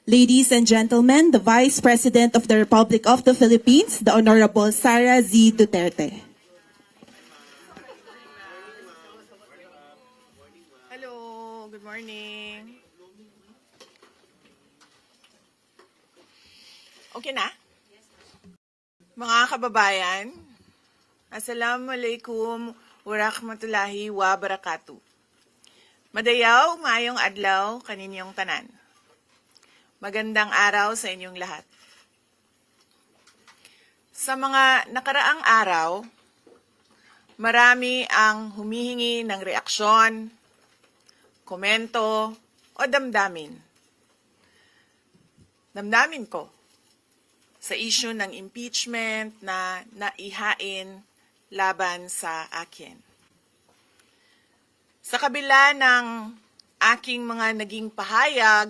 Ladies and gentlemen, the Vice President of the Republic of the Philippines, the Honorable Sara Z. Duterte. Hello, good morning. Okay na? Mga kababayan, Assalamualaikum warahmatullahi wabarakatuh. Madayaw, maayong adlaw, kaninyong tanan. Magandang araw sa inyong lahat. Sa mga nakaraang araw, marami ang humihingi ng reaksyon, komento, o damdamin. Damdamin ko sa issue ng impeachment na naihain laban sa akin. Sa kabila ng aking mga naging pahayag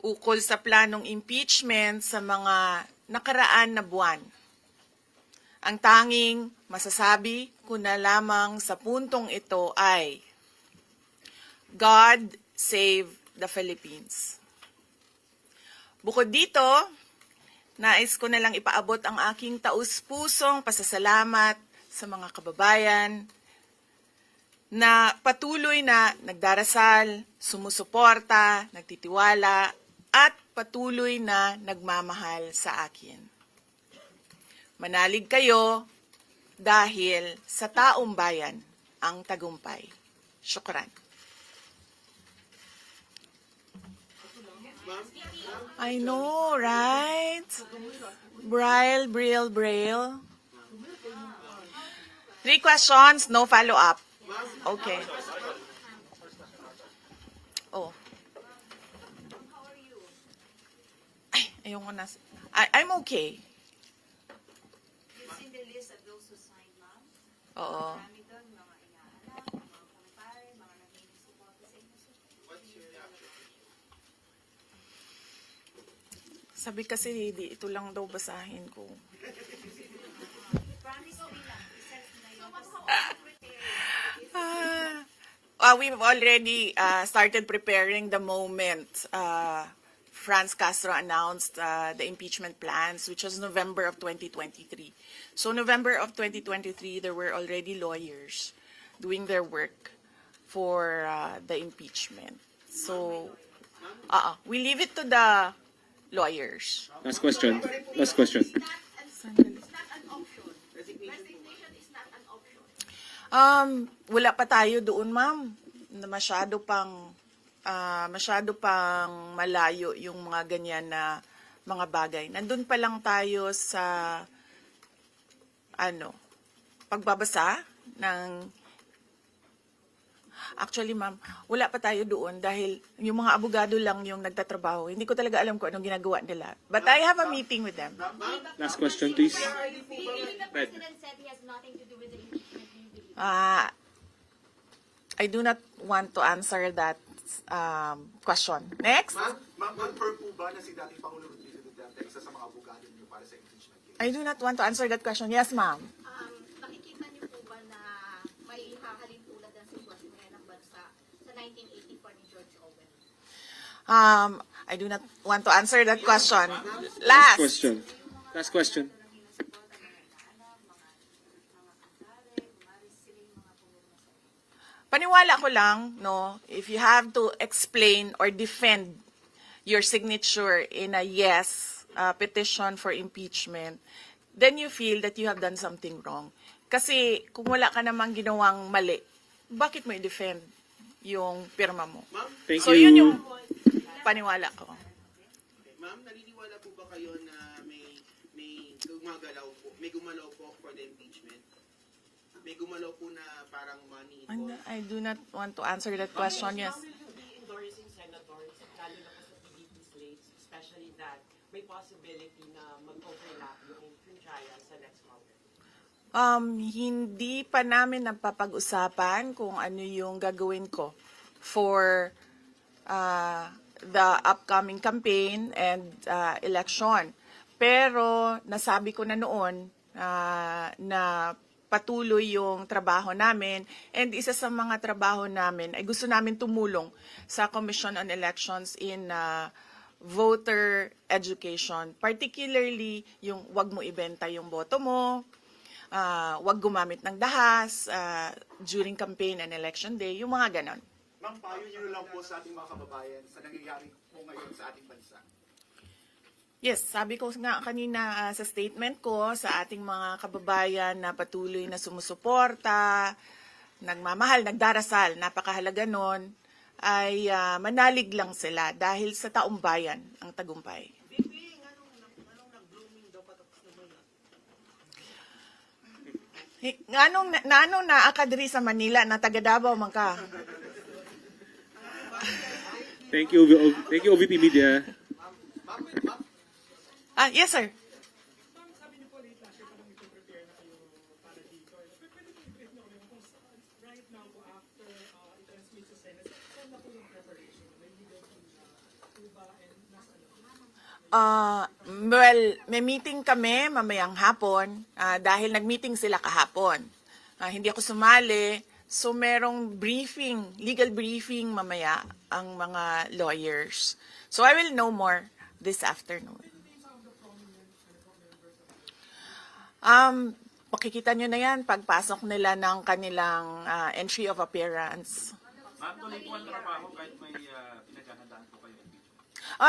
ukol sa planong impeachment sa mga nakaraan na buwan, ang tanging masasabi ko na lamang sa puntong ito ay God save the Philippines. Bukod dito, nais ko na lang ipaabot ang aking taus-pusong pasasalamat sa mga kababayan na patuloy na nagdarasal, sumusuporta, nagtitiwala, at patuloy na nagmamahal sa akin. Manalig kayo dahil sa taong bayan ang tagumpay. Syukran. I know, right? Braille. 3 questions, no follow-up. Okay. Oh. Ay, ayoko na. I'm okay. In the list of those who signed, ma'am, Oo. marami doon, mga inaanak, mga kumpare, mga naging suporta sa inyo. Sabi kasi, ito lang daw basahin ko. Promise ko lang, iset na yun. We've already started preparing the moment Franz Castro announced the impeachment plans, which was November of 2023. So November of 2023, there were already lawyers doing their work for the impeachment. So we leave it to the lawyers. Last question. It's not an option. Resignation is not an option. Wala pa tayo doon, ma'am. Na masyado pang malayo yung mga ganyan na mga bagay. Nandun pa lang tayo sa pagbabasa ng Actually, ma'am, wala pa tayo doon dahil yung mga abogado lang yung nagtatrabaho. Hindi ko talaga alam kung anong ginagawa nila. But I have a meeting with them. Last question, please. Even the president said he has nothing to do with the impeachment. Do you believe? I do not want to answer that question. Next. Ma'am, confirm po ba na si dating Pangulo Rodrigo Duterte isa sa mga abogado niyo para sa impeachment case? I do not want to answer that question. Yes, ma'am. Nakikita niyo po ba na may hahalin tulad ang sitwasyon ngayon ng bansa sa 1984 ni George Orwell? I do not want to answer that question. Last Last. question. Last question. Paniwala ko lang, no, if you have to explain or defend your signature in a yes petition for impeachment, then you feel that you have done something wrong. Kasi kung wala ka namang ginawang mali, bakit mo i-defend yung pirma mo? Thank So you. yun yung paniwala ko. Ma'am, naniniwala po ba kayo na may gumalaw po for the impeachment? May gumalaw po na parang money involved? I do not want to answer that question. Yes. Will you be endorsing senators, lalo na po sa PDP slates, especially that may possibility na mag-overlap yung trial sa next Congress? Hindi pa namin napapag-usapan kung ano yung gagawin ko for the upcoming campaign and election. Pero nasabi ko na noon na patuloy yung trabaho namin, and isa sa mga trabaho namin ay gusto namin tumulong sa Commission on Elections in voter education, particularly yung wag mo ibenta yung boto mo, wag gumamit ng dahas during campaign and election day, yung mga ganon. Ma'am, payo niyo lang po sa ating mga kababayan sa nangyayari po ngayon sa ating bansa. Yes, sabi ko nga kanina sa statement ko sa ating mga kababayan na patuloy na sumusuporta, nagmamahal, nagdarasal, napakahalaga nun, ay manalig lang sila dahil sa taong bayan ang tagumpay. Anong naakadri sa Manila na taga Davao man ka? Thank you, OVP Media. Yes, sir. Well, may meeting kami mamayang hapon dahil nag-meeting sila kahapon. Hindi ako sumali, so merong briefing, legal briefing mamaya ang mga lawyers. So I will know more this afternoon. Pakikita nyo na yan pagpasok nila ng kanilang entry of appearance. Ma'am, tuloy po ang trabaho kahit may pinaghahandaan po kayo.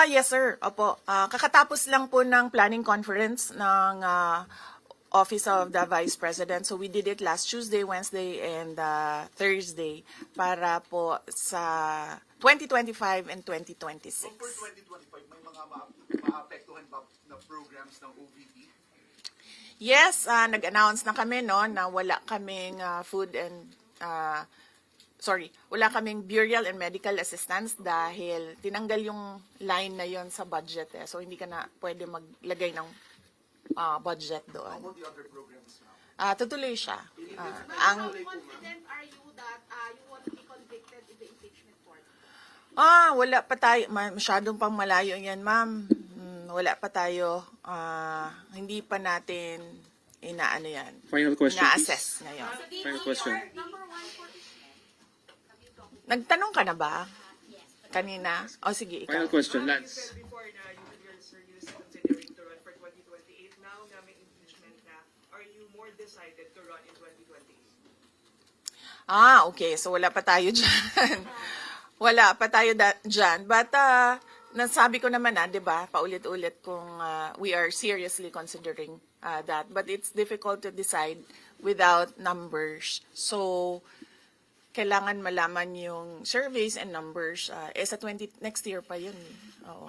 Yes, sir. Opo. Kakatapos lang po ng planning conference ng Office of the Vice President. So we did it last Tuesday, Wednesday, and Thursday para po sa 2025 and 2026. So for 2025, may mga maapektuhan ba na programs ng OVP? Yes, nag-announce na kami no na wala kaming wala kaming burial and medical assistance dahil tinanggal yung line na yon sa budget eh. So hindi ka na pwede maglagay ng budget How doon. about the other programs now? Tutuloy siya. How confident are you that you won't be convicted in the impeachment court? Wala pa tayo. Masyadong pang malayo yan, ma'am. Wala pa tayo. Hindi pa natin inaano yan. Final question, Ina-assess please. ngayon. Final question. Number one for Nagtanong ka na ba? Kanina? O sige, ikaw. Final question, You Lance. said before na you and your serious considering to run for 2028. Now na may impeachment na, are you more decided to run in 2028? Okay. So wala pa tayo dyan. Wala pa tayo dyan. But nasabi ko naman di ba, paulit-ulit kung we are seriously considering that. But it's difficult to decide without numbers. So, kailangan malaman yung surveys and numbers. Sa next year pa yun. Oo.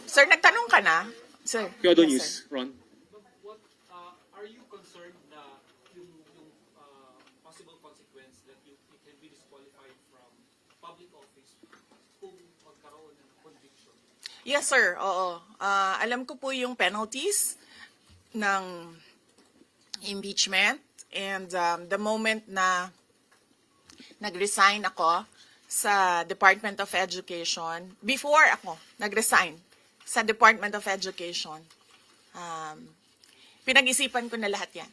Sir, nagtanong ka na? Sir. Kyodo Yes, News, sir. Ron. What are you concerned na yung possible consequence that you can be disqualified from public office kung magkaroon ng conviction? Yes, sir. Oo. Alam ko po yung penalties ng impeachment. And the moment na nag-resign ako sa Department of Education, before ako nag-resign sa Department of Education, pinag-isipan ko na lahat yan.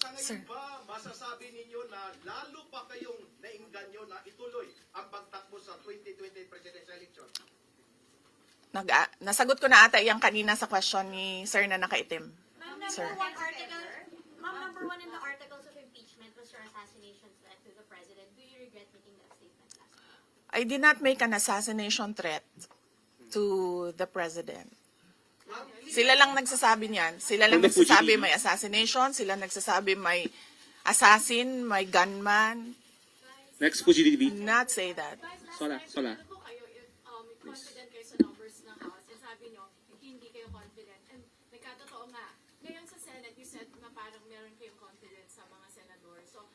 Sa ngayon ba, masasabi ninyo na lalo pa kayong nainganyo na ituloy ang pagtakbo sa 2020 presidential election? Nasagot ko na ata yung kanina sa question ni Sir na nakaitim. Sir. Number one in the articles of impeachment was your assassination threat to the president. Do you regret making that statement last week? I did not make an assassination threat to the president. Sila lang nagsasabi niyan. Sila lang From the Fuji nagsasabi TV. may assassination. Sila nagsasabi may assassin, may gunman. Next, Fuji TV. Not say that. Sola. Ko kayo if confident kayo sa numbers ng House and sabi nyo hindi kayo confident and nagkatotoo nga ngayon sa Senate you said na parang meron kayong confidence sa mga senador so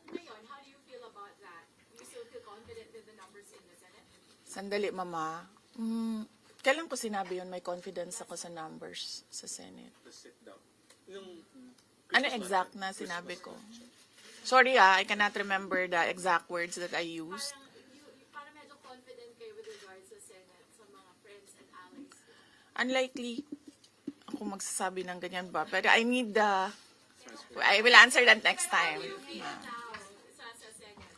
ngayon how do you feel about that? Do you still feel confident with the numbers in the Senate? Sandali, mama. Kailan ko sinabi yun may confidence ako sa numbers sa Senate? Ano exact na sinabi ko? Sorry I cannot remember the exact words that I used. Parang medyo confident kayo with regards sa Senate sa mga friends and allies. Unlikely ako magsasabi ng ganyan ba. Pero I will answer that next time. Now sa Senate.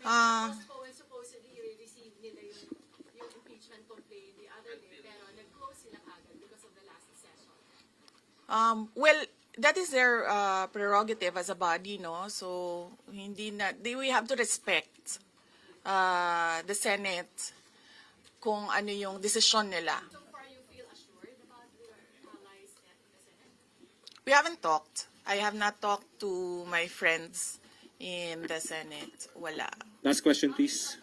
Ah, Supposedly, receive nila yung impeachment complaint the other day, pero nag-close sila kagad because of the last session. well, that is their prerogative as a body, no? So, we have to respect the Senate kung ano yung desisyon nila. So far, you feel assured about your allies in the Senate? We haven't talked. I have not talked to my friends in the Senate. Wala. Last question, please.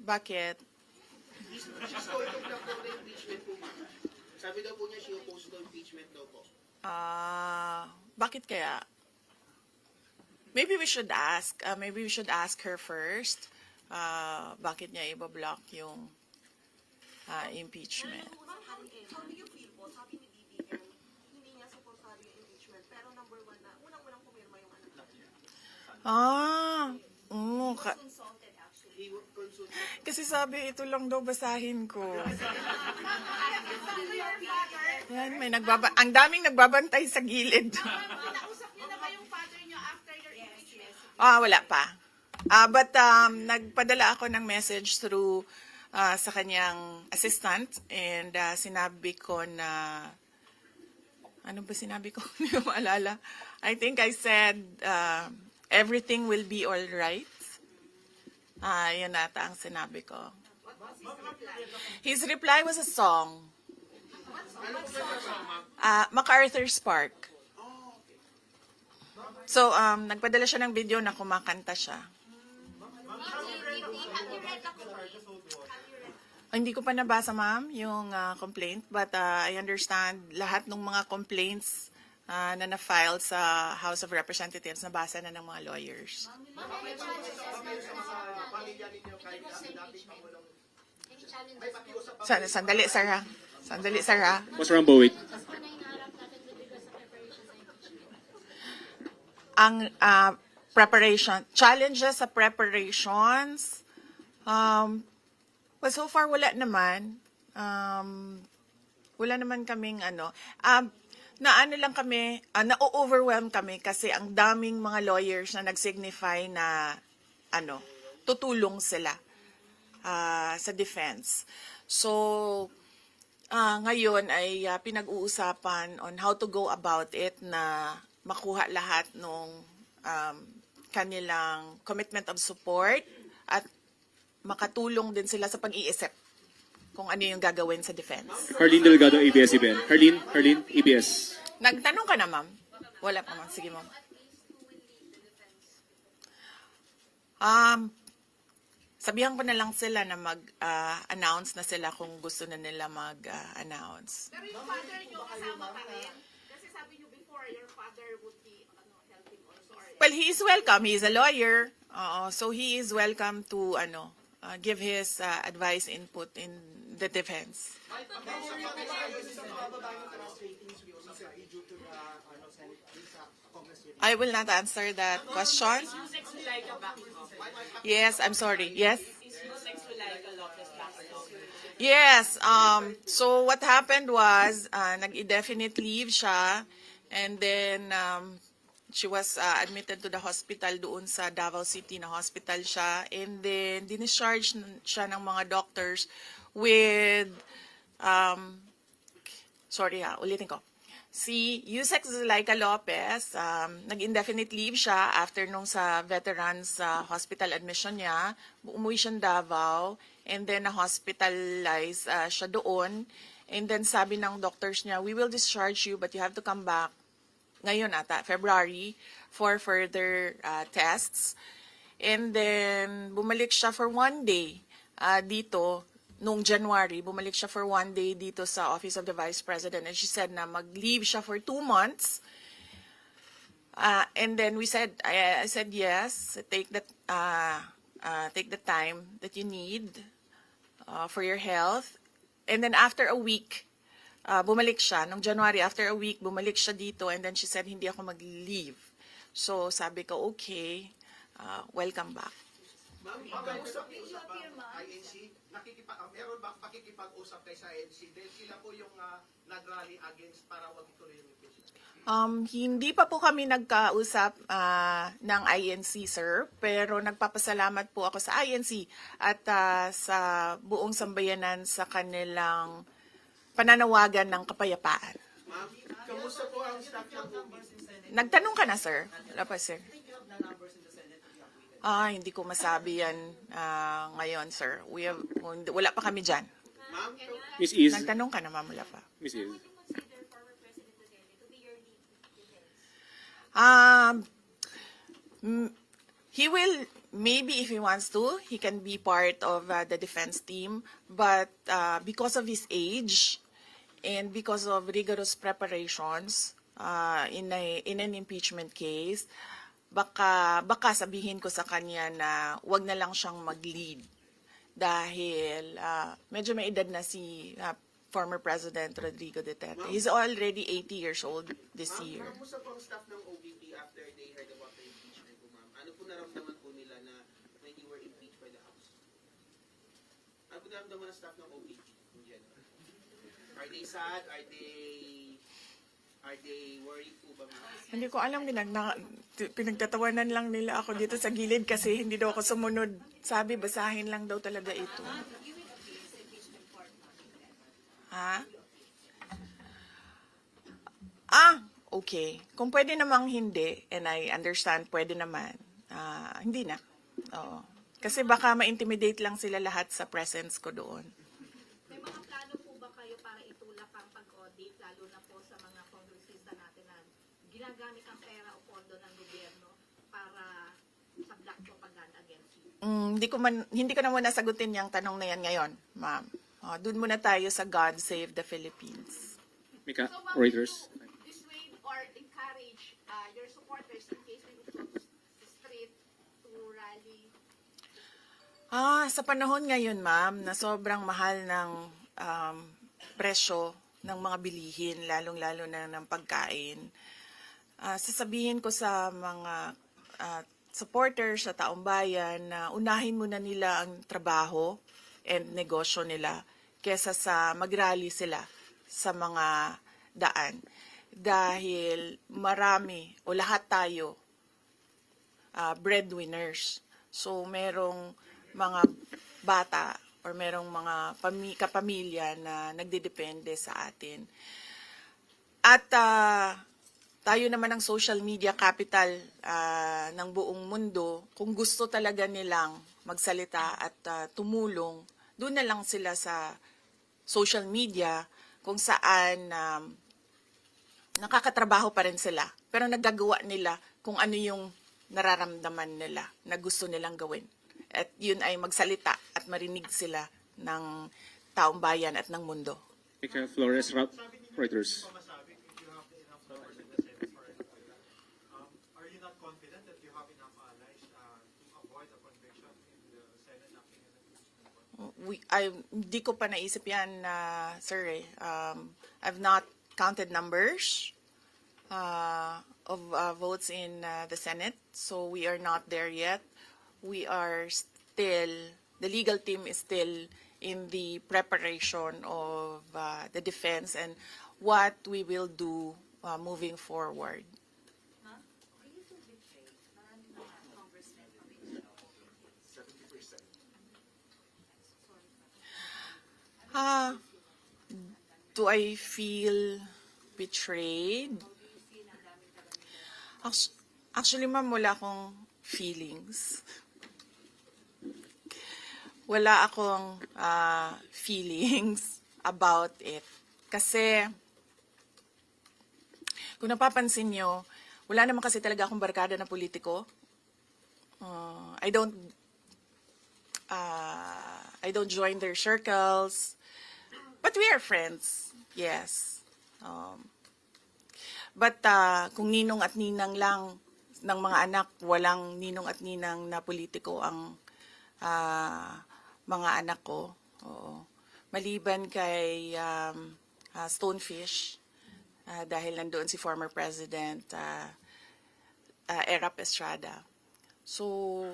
Bakit? She's going to block daw na impeachment po, ma'am. Sabi daw po niya, she opposed to impeachment daw po. Bakit kaya? Maybe we should ask. Maybe we should ask her first. Bakit niya ibablock yung impeachment? How do you feel po? Sabi ni BBM, hindi niya supportado yung impeachment. Pero number one na, unang-unang pumirma yung anak niya. Consulted actually. He would consult. Kasi sabi, ito lang daw basahin ko. Yan, ang daming nagbabantay sa gilid. Nausap niyo na ba yung father niyo after your impeachment? Wala pa. But nagpadala ako ng message through sa kanyang assistant and sinabi ko na, ano ba sinabi ko? Hindi ko maalala. I think I said, everything will be all right. Yun nata ang sinabi ko. His reply was a song. MacArthur's Park. So, nagpadala siya ng video na kumakanta siya. Hindi ko pa nabasa, ma'am, yung complaint. But I understand lahat ng mga complaints na na-file sa House of Representatives, nabasa na ng mga lawyers. Sandali, sir, ha? Sandali, sir, ha? Boss Rambo, wait. Ang challenges sa preparations, well, so far wala naman. Wala naman kaming na-overwhelm kami kasi ang daming mga lawyers na nag-signify na tutulong sila sa defense. So, ngayon ay pinag-uusapan on how to go about it na makuha lahat ng kanilang commitment of support at makatulong din sila sa pag-iisip kung ano yung gagawin sa defense. Harleen Delgado, ABS-CBN. Harleen, ABS. Nagtanong ka na, ma'am? Wala pa, ma'am. Sige, ma'am. Sabihan ko na lang sila na mag-announce na sila kung gusto na nila mag-announce. Pero yung father niyo kasama pa rin? Kasi sabi niyo before, your father would be helping also. Well, he is welcome. He is a lawyer. So he is welcome to give his advice, input in the defense. I will not answer that question. Yes, I'm sorry. Yes? Yes. So what happened was, nag-indefinite leave siya, and then she was admitted to the hospital doon sa Davao City na hospital siya, and then discharge siya ng mga doctors with, ulitin ko. Si Yusek Zulaika Lopez, nag-indefinite leave siya after nung sa veterans hospital admission niya. Umuwi siya ng Davao, and then na-hospitalize siya doon. And then sabi ng doctors niya, we will discharge you but you have to come back ngayon February, for further tests. And then bumalik siya for 1 day dito. Noong January, bumalik siya for 1 day dito sa Office of the Vice President, and she said na mag-leave siya for 2 months. And then I said yes, take the time that you need for your health. And then after a week, bumalik siya. Noong January, after a week, bumalik siya dito, and then she said, hindi ako mag-leave. So sabi ko, okay, welcome back. Ma'am, makausap niyo sa INC meron ba pakikipag-usap kay sa ANC? Dahil sila po yung nag-rally against para wag ituloy yung impeachment. Hindi pa po kami nagkausap ng INC, sir, pero nagpapasalamat po ako sa INC at sa buong sambayanan sa kanilang pananawagan ng kapayapaan. Ma'am, kamusta po ang staff ng OBP? Nagtanong ka na, sir? Wala pa, sir. Hindi ko masabi yan ngayon, sir. Wala pa kami dyan. Ma'am, Miss Iz. Nagtanong ka na, ma'am, wala pa. Miss Iz. Would you consider former President Duterte to be your lead defense? He will, maybe if he wants to, he can be part of the defense team. But because of his age and because of rigorous preparations in an impeachment case, baka sabihin ko sa kanya na wag na lang siyang mag-lead. Dahil medyo may edad na si former President Rodrigo Duterte. He's already 80 years old this year. Kamusta po ang staff ng OVP after they heard about the impeachment po, ma'am? Ano po naramdaman po nila na when you were impeached by the House? Ano po naramdaman ng staff ng OVP in general? Are they sad? Are they worried po ba, ma'am? Hindi ko alam, pinagtatawanan lang nila ako dito sa gilid kasi hindi daw ako sumunod. Sabi, basahin lang daw talaga ito. Ha? Okay. Kung pwede namang hindi, and I understand, pwede naman. Hindi na. Oo. Kasi baka ma-intimidate lang sila lahat sa presence ko doon. May mga plano po ba kayo para itulak ang pag-audit, lalo na po sa mga kongresista natin na ginagamit ang pera o pondo ng gobyerno para sa black propaganda against you? Hindi ko na muna sagutin yung tanong na yan ngayon, ma'am. Doon muna tayo sa God Save the Philippines. Mika, So, ma'am, Reuters. will you dissuade or encourage your supporters in case we go to the street to rally? Sa panahon ngayon, ma'am, na sobrang mahal ng presyo ng mga bilihin, lalong-lalo na ng pagkain, sasabihin ko sa mga supporters sa taong bayan na unahin muna nila ang trabaho and negosyo nila kesa sa mag-rally sila sa mga daan. Dahil marami o lahat tayo breadwinners. So merong mga bata or merong mga kapamilya na nagdedepende sa atin. At tayo naman ang social media capital ng buong mundo. Kung gusto talaga nilang magsalita at tumulong, doon na lang sila sa social media kung saan nakakatrabaho pa rin sila. Pero nagagawa nila kung ano yung nararamdaman nila na gusto nilang gawin. At yun ay magsalita at marinig sila ng taong bayan at ng mundo. Mika Flores, Reuters. Are you not confident that you have enough allies to avoid a conviction in the Senate acting in an impeachment? Hindi ko pa naisip yan, sir. I've not counted numbers of votes in the Senate, so we are not there yet. We are still, the legal team is still in the preparation of the defense and what we will do moving forward. Do I feel betrayed? Actually, ma'am, wala akong feelings. Wala akong feelings about it. Kasi, kung napapansin nyo, wala naman kasi talaga akong barkada na politiko. I don't join their circles. But we are friends, yes. But kung ninong at ninang lang ng mga anak, walang ninong at ninang na politiko ang mga anak ko. Oo. Maliban kay Stonefish, dahil nandoon si former President Erap Estrada. So,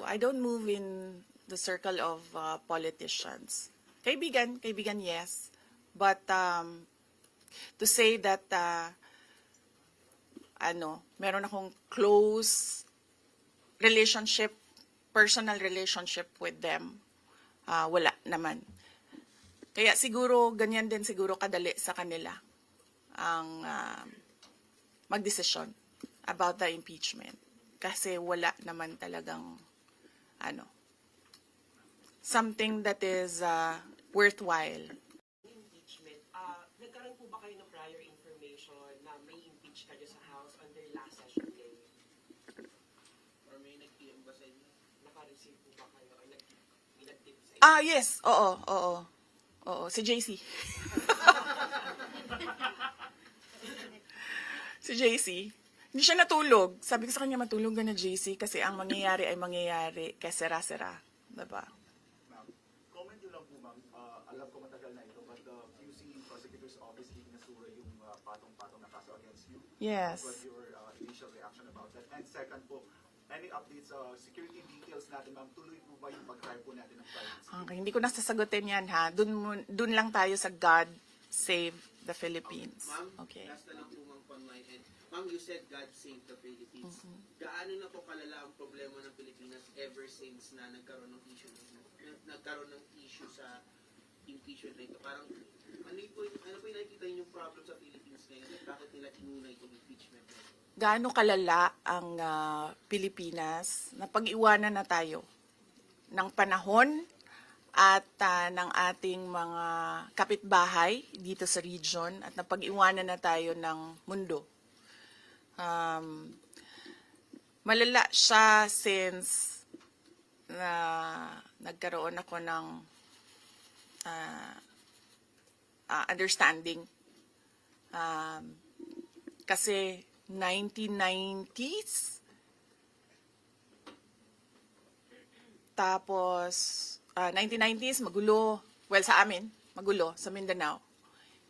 I don't move in the circle of politicians. Kaibigan, yes. But to say that meron akong close relationship, personal relationship with them, wala naman. Kaya siguro ganyan din siguro kadali sa kanila ang magdesisyon about the impeachment. Kasi wala naman talagang something that is worthwhile. Impeachment, nagkaroon po ba kayo ng prior information na may impeach kayo sa House on their last session day? Or may nag-PM ba sa inyo? Naka-receive po ba kayo? Or may nag-tip sa inyo? Yes. Oo. Si JC. Si JC. Hindi siya natulog. Sabi ko sa kanya, matulog ka na, JC, kasi ang mangyayari ay mangyayari kaya sera-sera. Diba? Comment nyo lang po, ma'am. Alam ko matagal na ito, but the QC Prosecutor's Office iginasura yung patong-patong na kaso against you. Yes. What was your initial reaction about that? And second po, any updates, security details natin, ma'am, tuloy po ba yung pag-try po natin ng private scheme? Okay, hindi ko nasasagutin yan, ha? Dun lang tayo sa God Save the Philippines. Ma'am, Okay. last na lang po ma'am on my end. Ma'am, you said God save the Philippines. Gaano na po kalala ang problema ng Pilipinas ever since na nagkaroon ng issue sa impeachment na ito? Parang, ano po yung nakikita yung problem sa Philippines ngayon? Bakit nila inuna itong impeachment na ito? Gaano kalala ang Pilipinas na pag-iwanan na tayo ng panahon at ng ating mga kapitbahay dito sa region at napag-iwanan na tayo ng mundo. Malala siya since nagkaroon ako ng understanding. Kasi 1990s, tapos 1990s, magulo. Well, sa amin, magulo, sa Mindanao.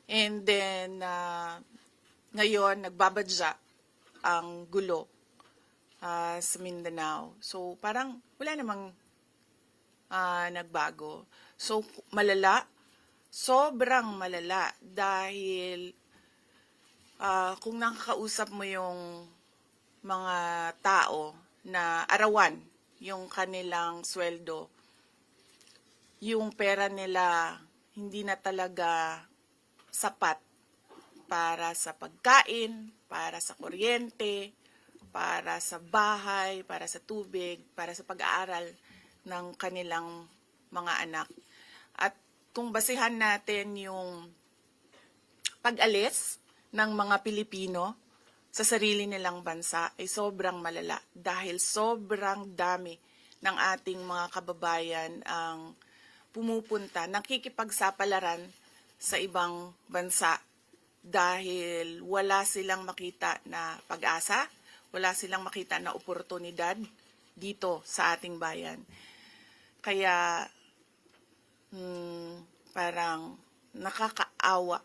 And then, ngayon, nagbabadya ang gulo sa Mindanao. So, parang wala namang nagbago. So, malala, sobrang malala dahil kung nakakausap mo yung mga tao na arawan yung kanilang sweldo, yung pera nila hindi na talaga sapat para sa pagkain, para sa kuryente, para sa bahay, para sa tubig, para sa pag-aaral ng kanilang mga anak. At kung basihan natin yung pag-alis ng mga Pilipino sa sarili nilang bansa ay sobrang malala dahil sobrang dami ng ating mga kababayan ang pumupunta, nakikipagsapalaran sa ibang bansa dahil wala silang makita na pag-asa, wala silang makita na oportunidad dito sa ating bayan. Kaya parang nakakaawa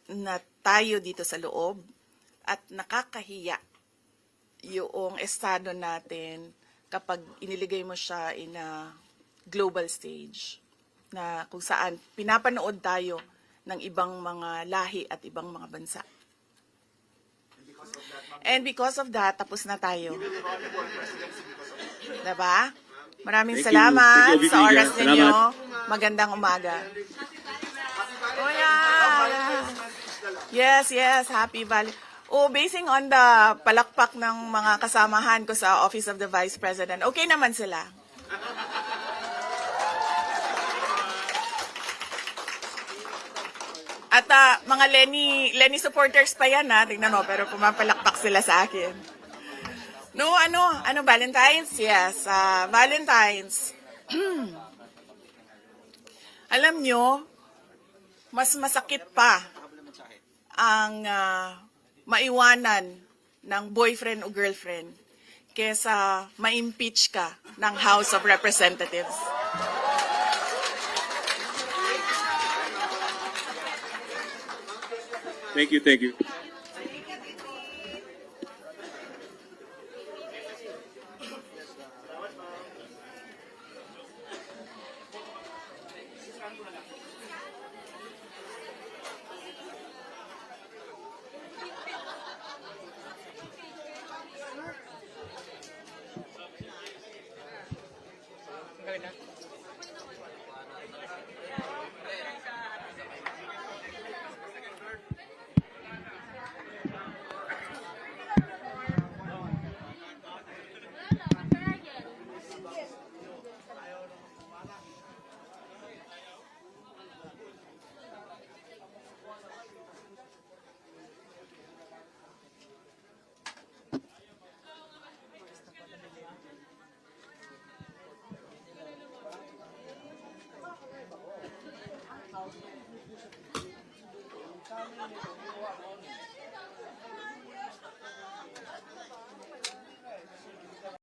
na tayo dito sa loob at nakakahiya yung estado natin kapag iniligay mo siya in a global stage na kung saan pinapanood tayo ng ibang mga lahi at ibang mga bansa. And because of that, tapos na tayo. Diba? Maraming Thank you. salamat Thank you, sa oras Vivian. ninyo. Salamat. Magandang umaga. Oh, yeah. Yes. Happy Valley. Oh, basing on the palakpak ng mga kasamahan ko sa Office of the Vice President, okay naman sila. At mga Lenny supporters pa yan, ha? Tingnan mo, pero pumapalakpak sila sa akin. No, Valentine's? Yes, Valentine's. Alam nyo, mas masakit pa ang maiwanan ng boyfriend o girlfriend kesa ma-impeach ka ng House of Representatives. Thank you.